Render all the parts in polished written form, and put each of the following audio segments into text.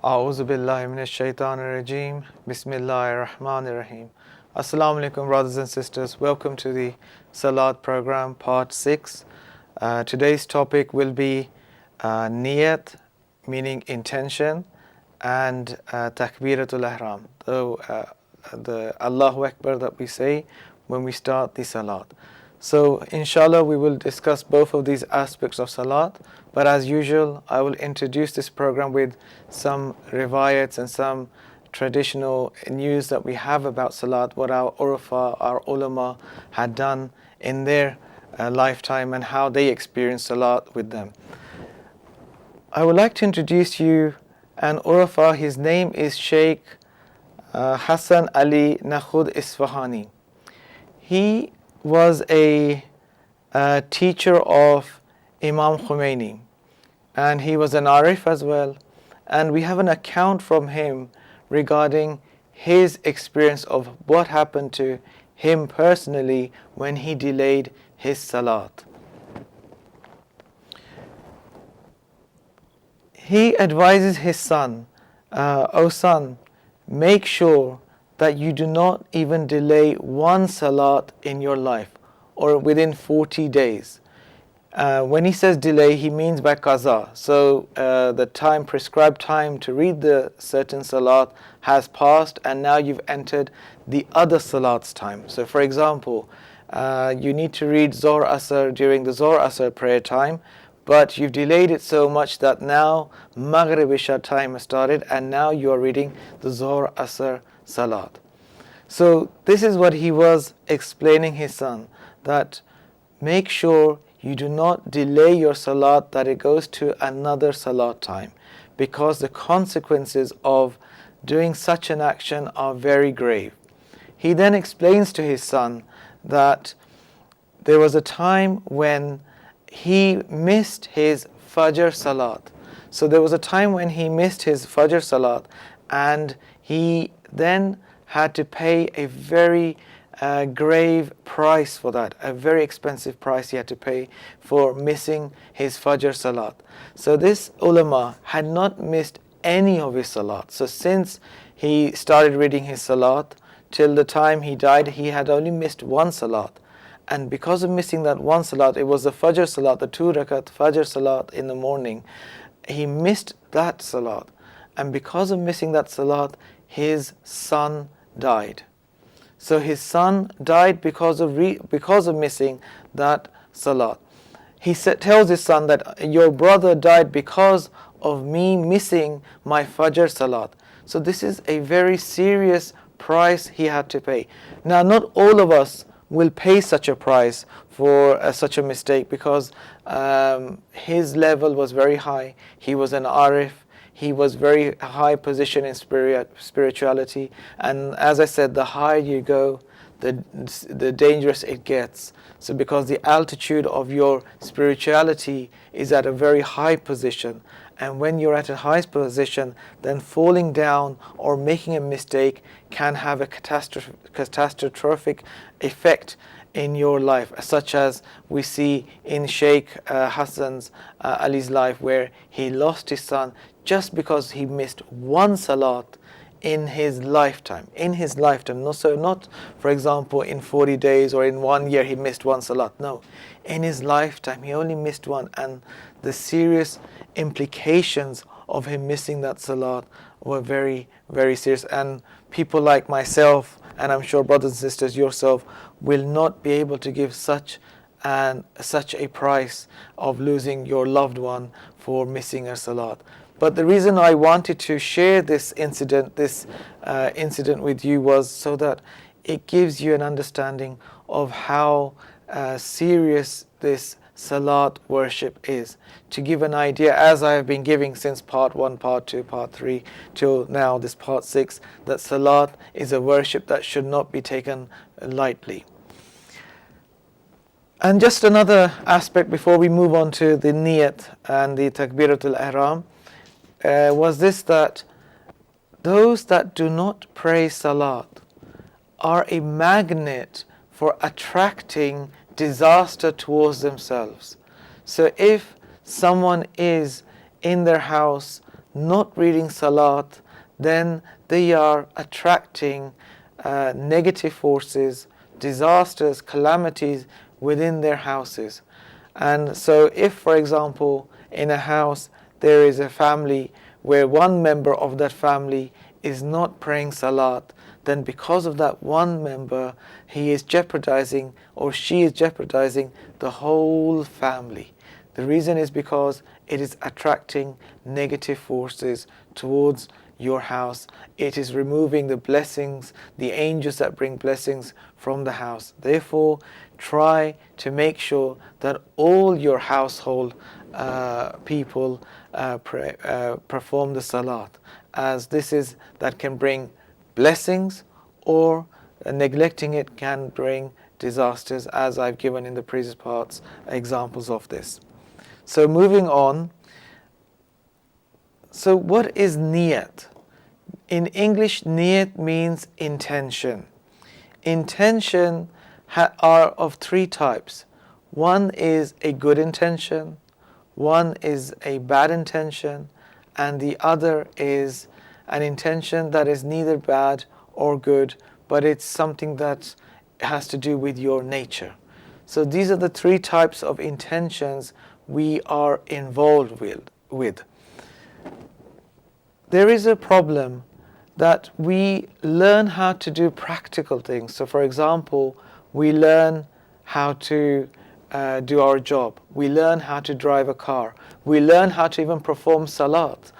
A'udhu billahi minash shaitanir rajim. Bismillahir rahmanir rahim. Assalamu alaikum, brothers and sisters. Welcome to the Salat program, part 6. Today's topic will be niyat, meaning intention, and takbiratul ihram, the Allahu Akbar that we say when we start the Salat. So inshallah we will discuss both of these aspects of Salat, but as usual I will introduce this program with some riwayats and some traditional news that we have about Salat, what our urfa, our ulama had done in their lifetime and how they experienced Salat with them. I would like to introduce you an urfa. His name is Sheikh Hassan Ali Nakhud Isfahani. He was a teacher of Imam Khomeini, and he was an Arif as well, and we have an account from him regarding his experience of what happened to him personally when he delayed his Salat. He advises his son, "O son, make sure that you do not even delay one Salat in your life or within 40 days. When he says delay, he means by qaza. So the prescribed time to read the certain Salat has passed, and now you've entered the other Salat's time. So for example, you need to read Zohr Asr during the Zohr Asr prayer time, but you've delayed it so much that now Maghrib Isha time has started, and now you are reading the Zohr Asr Salat." So this is what he was explaining his son, that make sure you do not delay your Salat, that it goes to another Salat time, because the consequences of doing such an action are very grave. He then explains to his son that there was a time when he missed his Fajr Salat. So there was a time when he missed his Fajr Salat, and he then had to pay a very grave price for that, a very expensive price he had to pay for missing his Fajr Salat. So this ulama had not missed any of his Salat. So since he started reading his Salat till the time he died, he had only missed one Salat. And because of missing that one Salat, it was the Fajr Salat, the 2 rakat Fajr Salat in the morning, he missed that Salat. And because of missing that Salat, his son died. So his son died because of missing that Salat. He tells his son that your brother died because of me missing my Fajr Salat. So this is a very serious price he had to pay. Now, not all of us will pay such a price for such a mistake, because his level was very high. He was an Arif. He was very high position in spirituality, and as I said, the higher you go, the dangerous it gets. So because the altitude of your spirituality is at a very high position, and when you're at a high position, then falling down or making a mistake can have a catastrophic effect in your life, such as we see in Sheikh Hassan's Ali's life, where he lost his son just because he missed one Salat in his lifetime. No, so not, for example, in 40 days or in 1 year he missed one Salat. No, in his lifetime he only missed one, and the serious implications of him missing that Salat were very, very serious. And people like myself, and I'm sure brothers and sisters yourself, will not be able to give such a price of losing your loved one for missing a Salat. But the reason I wanted to share this incident with you was so that it gives you an understanding of how serious this Salat worship is. To give an idea, as I have been giving since part 1, part 2, part 3, till now this part 6, that Salat is a worship that should not be taken lightly. And just another aspect before we move on to the niyat and the takbiratul ihram, was this, that those that do not pray Salat are a magnet for attracting disaster towards themselves. So if someone is in their house not reading salat, then they are attracting negative forces, disasters, calamities within their houses. And so if, for example, in a house there is a family where one member of that family is not praying salat, then because of that one member, he is jeopardizing or she is jeopardizing the whole family. The reason is because it is attracting negative forces towards your house. It is removing the blessings, the angels that bring blessings from the house. Therefore, try to make sure that all your household people perform the salat, as that can bring blessings, or neglecting it can bring disasters, as I've given in the previous parts examples of this. So moving on. So what is niyat? In English, niyat means intention. Intention are of three types. One is a good intention, one is a bad intention, and the other is an intention that is neither bad or good, but it's something that has to do with your nature. So these are the three types of intentions we are involved with. There is a problem that we learn how to do practical things. So for example, we learn how to do our job. We learn how to drive a car. We learn how to even perform salat.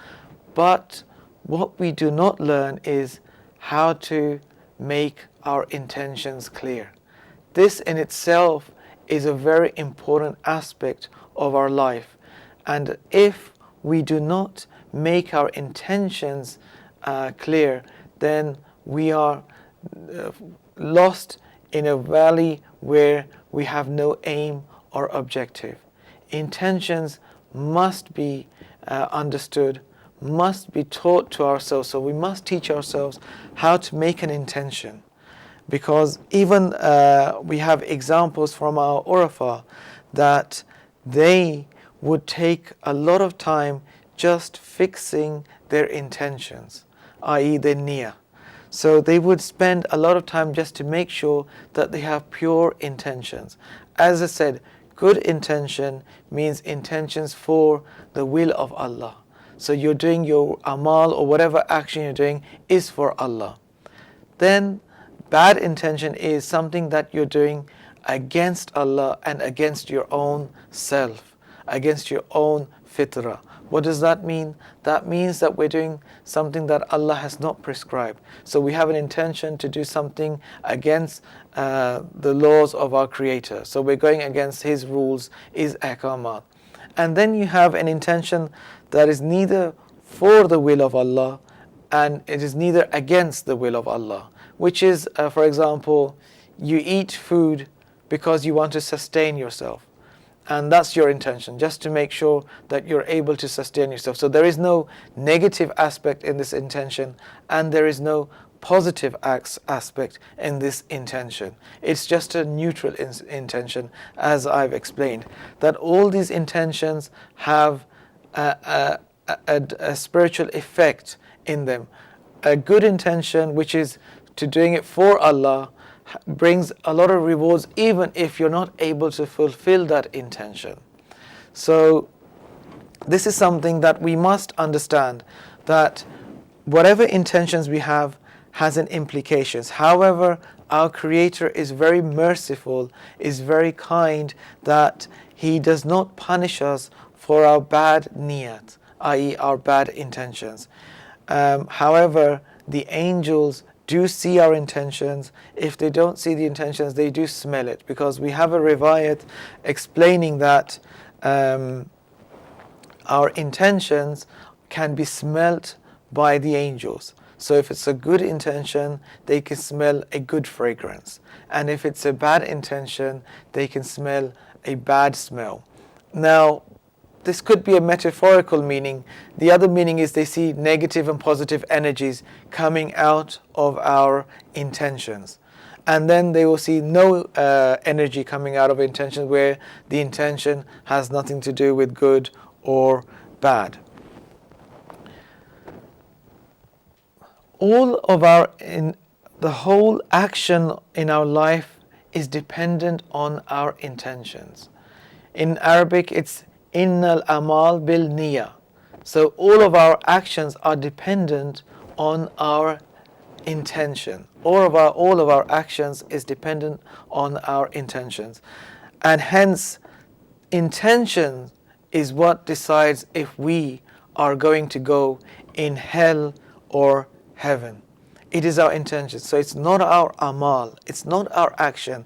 But what we do not learn is how to make our intentions clear. This in itself is a very important aspect of our life. And if we do not make our intentions clear, then we are lost in a valley where we have no aim or objective. Intentions must be understood, must be taught to ourselves. So we must teach ourselves how to make an intention. Because even we have examples from our Urafa that they would take a lot of time just fixing their intentions, i.e. their niyyah. So they would spend a lot of time just to make sure that they have pure intentions. As I said, good intention means intentions for the will of Allah. So you're doing your amal or whatever action you're doing is for Allah. Then bad intention is something that you're doing against Allah and against your own self, against your own fitrah. What does that mean? That means that we're doing something that Allah has not prescribed. So we have an intention to do something against the laws of our Creator. So we're going against His rules, His ahkamat. And then you have an intention that is neither for the will of Allah and it is neither against the will of Allah. Which is, for example, you eat food because you want to sustain yourself. And that's your intention, just to make sure that you're able to sustain yourself. So there is no negative aspect in this intention, and there is no positive aspect in this intention. It's just a neutral intention, as I've explained. That all these intentions have a spiritual effect in them. A good intention, which is to doing it for Allah, brings a lot of rewards even if you're not able to fulfill that intention. So this is something that we must understand, that whatever intentions we have has an implications. However, our Creator is very merciful, is very kind, that He does not punish us for our bad niyat, i.e. our bad intentions. However, the angels do see our intentions. If they don't see the intentions, they do smell it, because we have a riwayat explaining that our intentions can be smelt by the angels. So if it's a good intention, they can smell a good fragrance, and if it's a bad intention, they can smell a bad smell. Now, this could be a metaphorical meaning. The other meaning is they see negative and positive energies coming out of our intentions. And then they will see no energy coming out of intention, where the intention has nothing to do with good or bad. all of the whole action in our life is dependent on our intentions. In Arabic, it's innal amal bil niyya. So all of our actions are dependent on our intention. All of our actions is dependent on our intentions. And hence, intention is what decides if we are going to go in hell or heaven. It is our intention. So it's not our amal, it's not our action.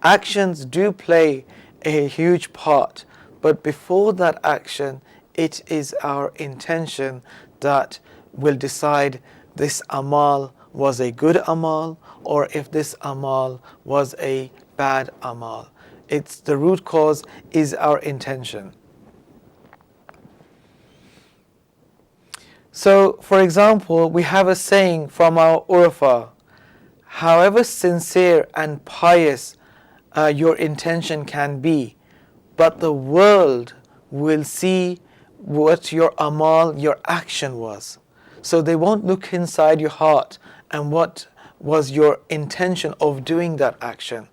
Actions do play a huge part, but before that action, it is our intention that will decide this amal was a good amal or if this amal was a bad amal. It's the root cause is our intention. So, for example, we have a saying from our Urfa, however sincere and pious your intention can be, but the world will see what your amal, your action was. So they won't look inside your heart and what was your intention of doing that action.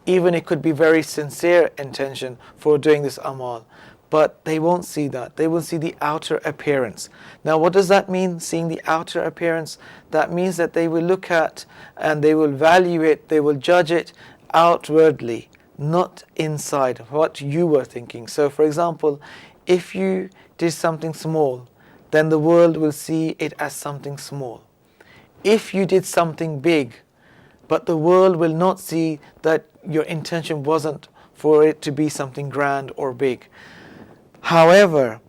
Even it could be very sincere intention for doing this amal, but they won't see that. They will see the outer appearance. Now what does that mean, seeing the outer appearance? That means that they will look at and they will value it, they will judge it outwardly, not inside what you were thinking. So for example, if you did something small, then the world will see it as something small. If you did something big, but the world will not see that your intention wasn't for it to be something grand or big. However,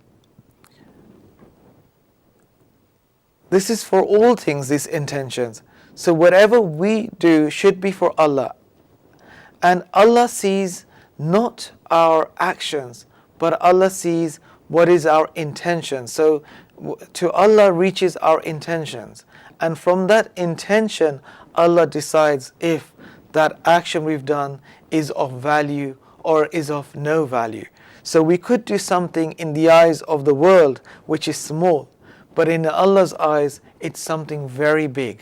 this is for all things, these intentions. So whatever we do should be for Allah. And Allah sees not our actions, but Allah sees what is our intention. So to Allah reaches our intentions. And from that intention, Allah decides if that action we've done is of value or is of no value. So we could do something in the eyes of the world which is small, but in Allah's eyes it's something very big.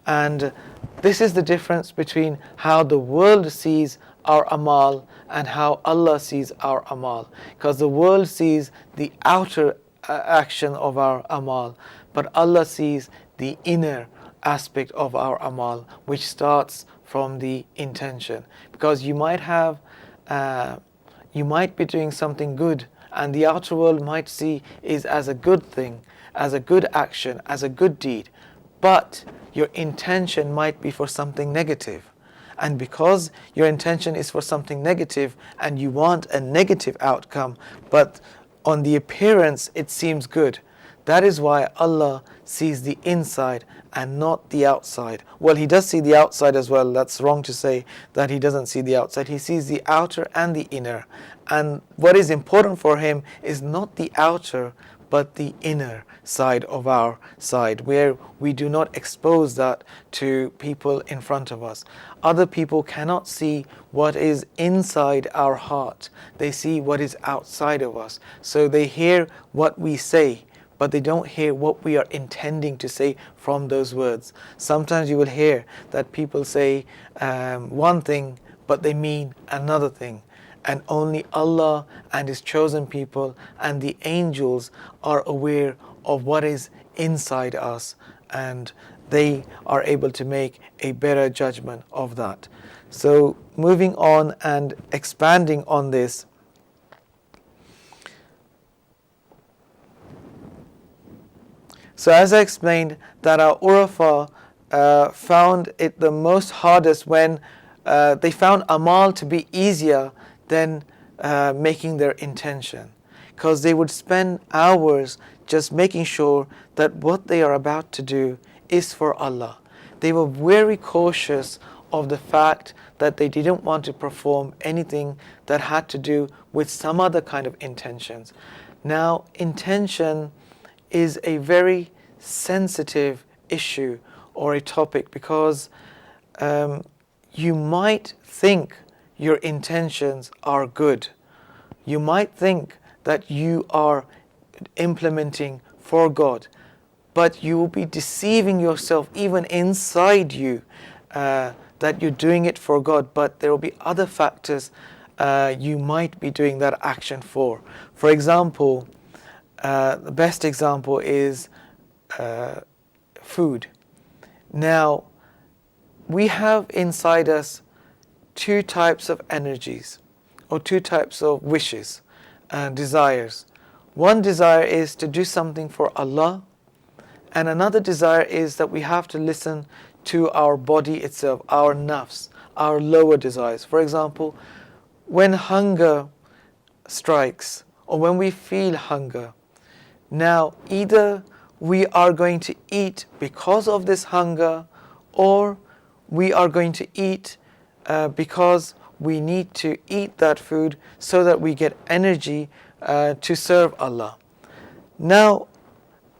And this is the difference between how the world sees our amal and how Allah sees our amal. Because the world sees the outer action of our amal, but Allah sees the inner aspect of our amal, which starts from the intention. Because you might be doing something good, and the outer world might see it as a good thing, as a good action, as a good deed, but your intention might be for something negative. And because your intention is for something negative and you want a negative outcome, but on the appearance it seems good, that is why Allah sees the inside and not the outside. Well, He does see the outside as well. That's wrong to say that He doesn't see the outside. He sees the outer and the inner. And what is important for Him is not the outer, but the inner side of our side, where we do not expose that to people in front of us. Other people cannot see what is inside our heart. They see what is outside of us. So they hear what we say, but they don't hear what we are intending to say from those words. Sometimes you will hear that people say one thing, but they mean another thing. And only Allah and His chosen people and the angels are aware of what is inside us, and they are able to make a better judgment of that. So moving on and expanding on this, so as I explained, that our Urafa found it the most hardest when they found amal to be easier than making their intention, because they would spend hours just making sure that what they are about to do is for Allah. They were very cautious of the fact that they didn't want to perform anything that had to do with some other kind of intentions. Now, intention is a very sensitive issue or a topic, because you might think your intentions are good. You might think that you are implementing for God, but you will be deceiving yourself even inside you that you're doing it for God, but there will be other factors you might be doing that action for. For example, the best example is food. Now, we have inside us two types of energies, or two types of wishes, desires. One desire is to do something for Allah, and another desire is that we have to listen to our body itself, our nafs, our lower desires. For example, when hunger strikes, or when we feel hunger, now either we are going to eat because of this hunger, or we are going to eat because we need to eat that food so that we get energy to serve Allah. Now,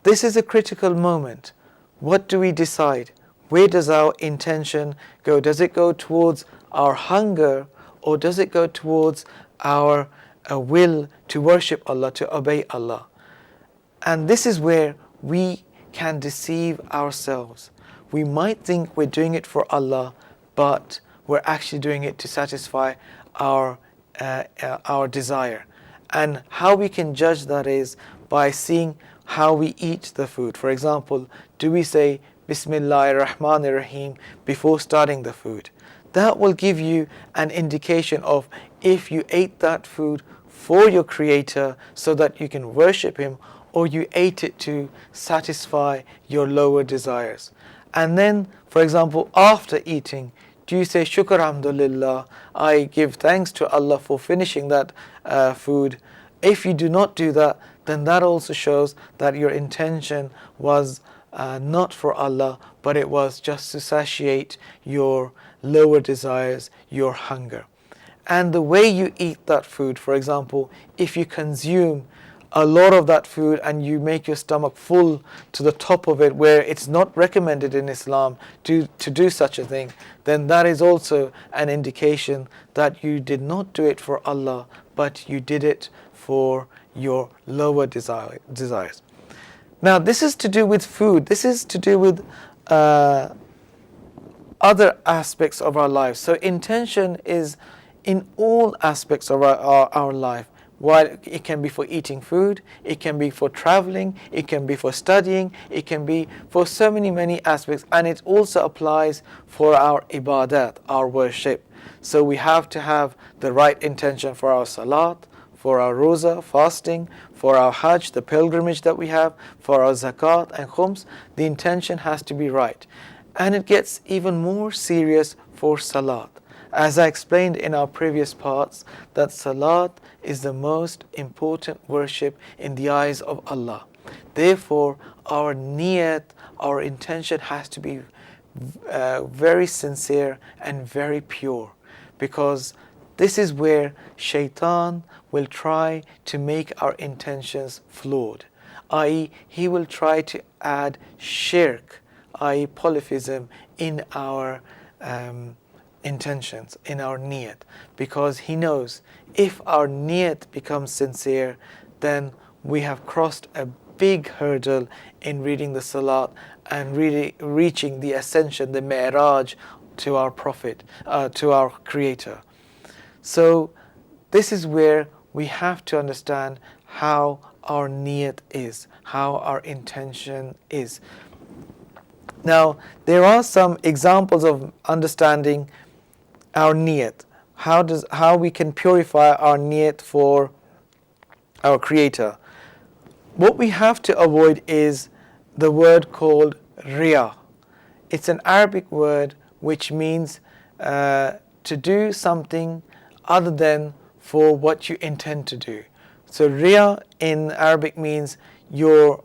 this is a critical moment. What do we decide? Where does our intention go? Does it go towards our hunger, or does it go towards our will to worship Allah, to obey Allah? And this is where we can deceive ourselves. We might think we're doing it for Allah, but we're actually doing it to satisfy our desire. And how we can judge that is by seeing how we eat the food. For example, do we say Bismillahir Rahmanir Rahim before starting the food? That will give you an indication of if you ate that food for your Creator so that you can worship Him, or you ate it to satisfy your lower desires. And then, for example, after eating, do you say Shukr Alhamdulillah, I give thanks to Allah for finishing that food? If you do not do that, then that also shows that your intention was not for Allah, but it was just to satiate your lower desires, your hunger. And the way you eat that food, for example, if you consume a lot of that food and you make your stomach full to the top of it, where it's not recommended in Islam to do such a thing, then that is also an indication that you did not do it for Allah, but you did it for your lower desires. Now, this is to do with food. This is to do with other aspects of our lives. So intention is in all aspects of our life. While it can be for eating food, it can be for traveling, it can be for studying, it can be for so many aspects, and it also applies for our ibadat, our worship. So we have to have the right intention for our salat, for our roza, fasting, for our hajj, the pilgrimage that we have, for our zakat and khums. The intention has to be right. And it gets even more serious for salat. As I explained in our previous parts, that salat is the most important worship in the eyes of Allah. Therefore, our niyat, our intention has to be very sincere and very pure, because this is where shaitan will try to make our intentions flawed, i.e. he will try to add shirk, i.e. polytheism, in our intentions, in our niyat, because he knows if our niyat becomes sincere, then we have crossed a big hurdle in reading the salat and really reaching the ascension, the mi'raj to our Prophet, to our Creator. So this is where we have to understand how our niyat is, how our intention is. Now, there are some examples of understanding our niyat, how we can purify our niyat for our Creator. What we have to avoid is the word called riya. It's an Arabic word which means to do something other than for what you intend to do. So riya in Arabic means you're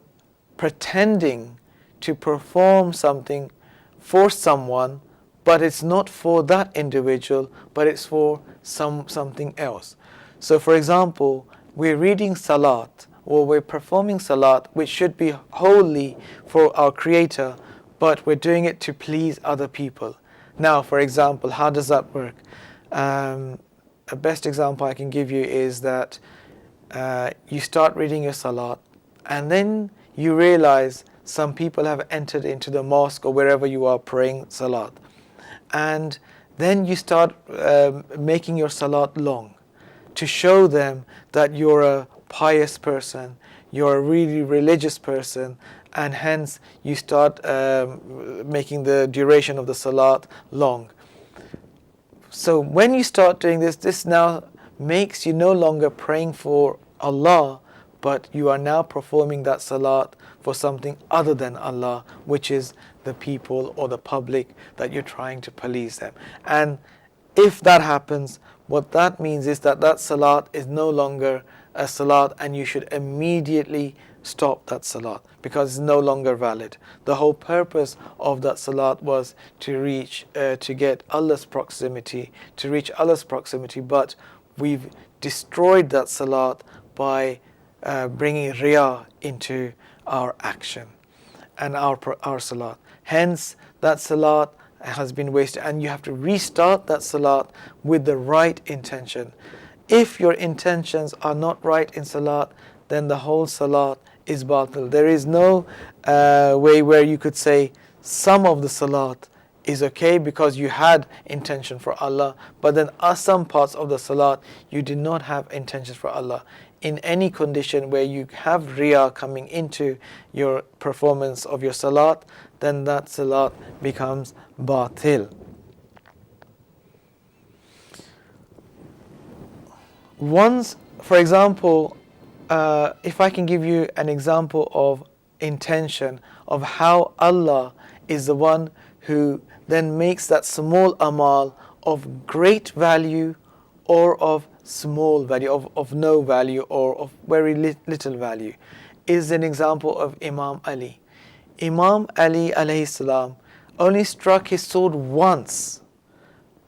pretending to perform something for someone, but it's not for that individual, but it's for something else. So for example, we're reading salat, or we're performing salat, which should be wholly for our Creator, but we're doing it to please other people. Now, for example, how does that work? A best example I can give you is that you start reading your salat, and then you realize some people have entered into the mosque or wherever you are praying salat, and then you start making your salat long to show them that you're a pious person, you're a really religious person, and hence you start making the duration of the salat long. So when you start doing this, this now makes you no longer praying for Allah, but you are now performing that salat for something other than Allah, which is the people or the public that you're trying to police them. And if that happens, what that means is that that salat is no longer a salat, and you should immediately stop that salat because it's no longer valid. The whole purpose of that salat was to reach, to get Allah's proximity, but we've destroyed that salat by bringing riyah into our action and our salat. Hence, that salat has been wasted, and you have to restart that salat with the right intention. If your intentions are not right in salat, then the whole salat is batil. There is no way where you could say some of the salat is okay because you had intention for Allah, but then some parts of the salat you did not have intentions for Allah. In any condition where you have riyah coming into your performance of your salat, then that salat becomes batil. Once, for example, if I can give you an example of intention, of how Allah is the one who then makes that small amal of great value or of small value, of no value or of very little value, is an example of Imam Ali. Imam Ali alayhi salam only struck his sword once,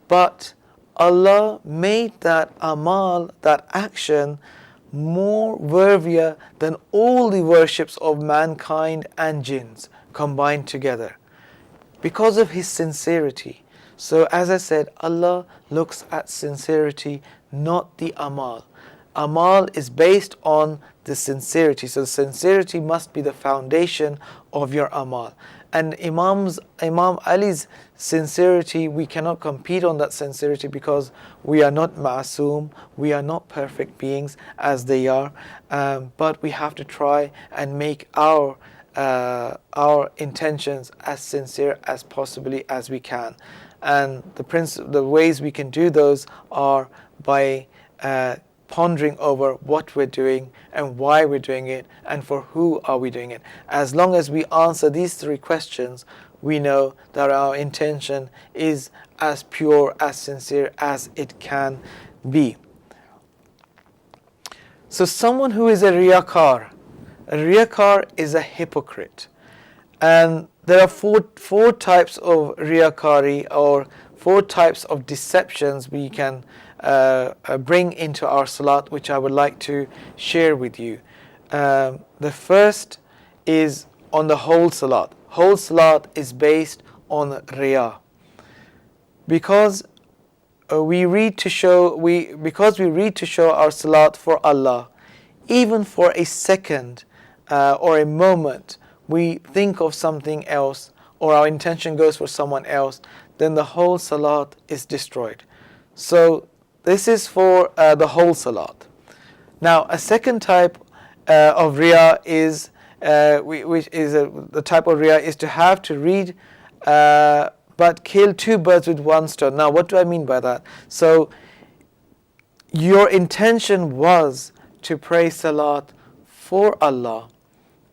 but Allah made that amal, that action, more worthier than all the worships of mankind and jinns combined together because of his sincerity. So as I said, Allah looks at sincerity, not the amal. Amal is based on the sincerity. So sincerity must be the foundation of your amal. And Imam Ali's sincerity, we cannot compete on that sincerity because we are not ma'asum, we are not perfect beings as they are, but we have to try and make our intentions as sincere as possibly as we can. And the ways we can do those are by pondering over what we're doing and why we're doing it and for who are we doing it. As long as we answer these three questions, we know that our intention is as pure, as sincere as it can be. So someone who is a riyakar is a hypocrite. And there are four types of riyakari, or four types of deceptions we can bring into our salat, which I would like to share with you. The first is on the whole salat. Whole salat is based on riyah. Because we read to show our salat for Allah, even for a second or a moment, we think of something else, or our intention goes for someone else, then the whole salat is destroyed. So this is for the whole salat. Now, a second type of riyah is, the type of riyah is to have to read but kill two birds with one stone. Now, what do I mean by that? So, your intention was to pray salat for Allah,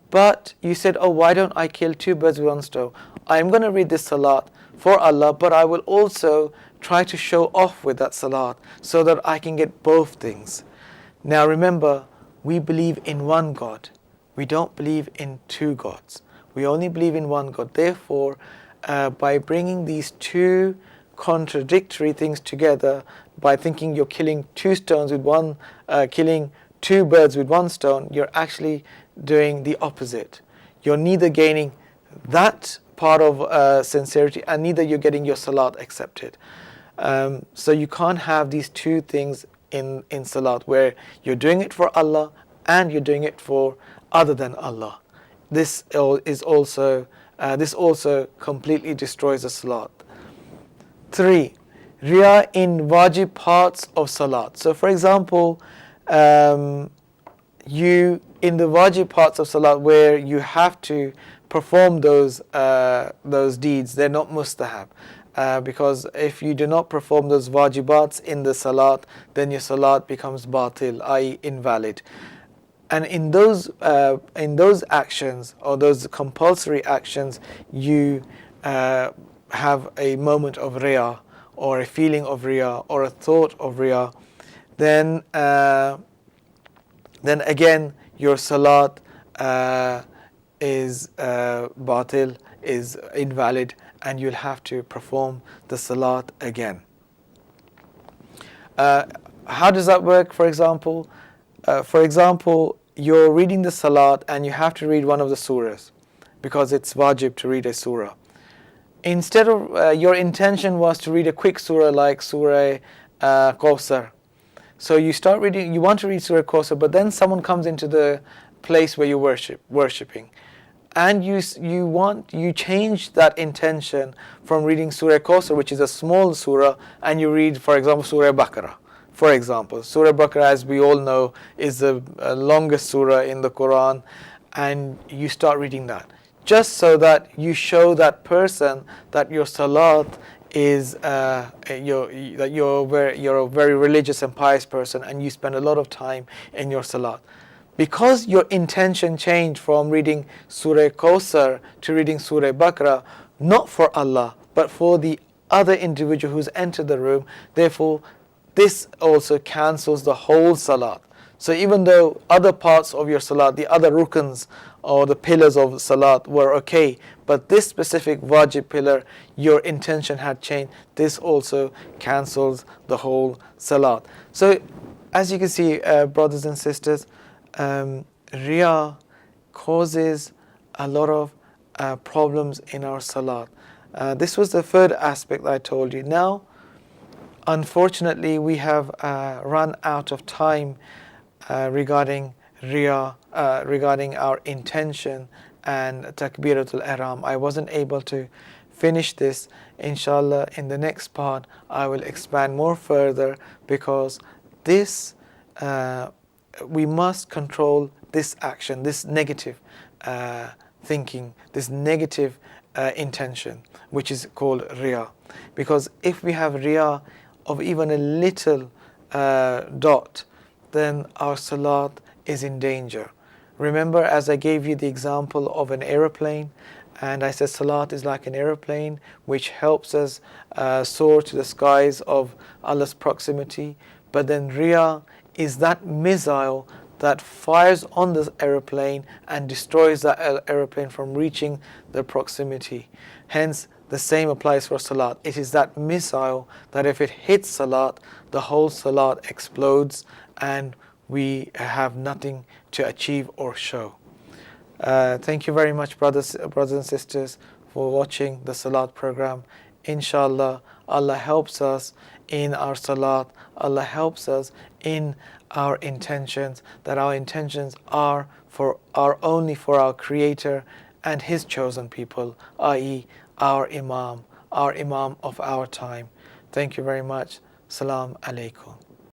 but you said, oh, why don't I kill two birds with one stone? I'm going to read this salat for Allah, but I will also try to show off with that salat so that I can get both things. Now remember, we believe in one God. We don't believe in two gods. We only believe in one God. Therefore, by bringing these two contradictory things together, by thinking you're killing two stones with one, killing two birds with one stone, you're actually doing the opposite. You're neither gaining that part of sincerity, and neither you're getting your salat accepted. So you can't have these two things in salat, where you're doing it for Allah and you're doing it for other than Allah. this also completely destroys the salat. 3. Riya in wajib parts of salat. So for example, you in the wajib parts of salat where you have to perform those deeds, they're not mustahab. Because if you do not perform those wajibats in the salat, then your salat becomes batil, i.e. invalid. And in those actions, or those compulsory actions, you have a moment of riya, or a feeling of riya, or a thought of riya, then again your salat is batil, is invalid, and you'll have to perform the salat again. How does that work? For example, you're reading the salat and you have to read one of the surahs because it's wajib to read a surah. Instead of your intention was to read a quick surah like Surah Kawthar. So you start reading, you want to read Surah Kawthar, but then someone comes into the place where you're worshipping, and you change that intention from reading Surah Kawthar, which is a small surah, and you read, for example, Surah Baqarah. For example, Surah Baqarah, as we all know, is the longest surah in the Quran, and you start reading that, just so that you show that person that your salat is you're a very religious and pious person, and you spend a lot of time in your salat. Because your intention changed from reading Surah Kawthar to reading Surah Baqarah, not for Allah, but for the other individual who's entered the room, therefore this also cancels the whole salat. So even though other parts of your salat, the other rukns or the pillars of salat were okay, but this specific wajib pillar, your intention had changed, this also cancels the whole salat. So as you can see, brothers and sisters, riya causes a lot of problems in our salat. This was the third aspect that I told you. Now, unfortunately, we have run out of time regarding riya, regarding our intention and takbiratul ihram. I wasn't able to finish this. Inshallah, in the next part, I will expand more further, because this we must control this action, this negative thinking, this negative intention, which is called riya. Because if we have riya of even a little dot, then our salat is in danger. Remember, as I gave you the example of an aeroplane, and I said salat is like an aeroplane which helps us soar to the skies of Allah's proximity. But then riya is that missile that fires on the aeroplane and destroys that aeroplane from reaching the proximity. Hence, the same applies for salat. It is that missile that if it hits salat, the whole salat explodes and we have nothing to achieve or show. Thank you very much, brothers and sisters, for watching the salat program. Inshallah, Allah helps us in our salat. Allah helps us in our intentions, that our intentions are only for our Creator and His chosen people, i.e. our Imam of our time. Thank you very much. Salam alaikum.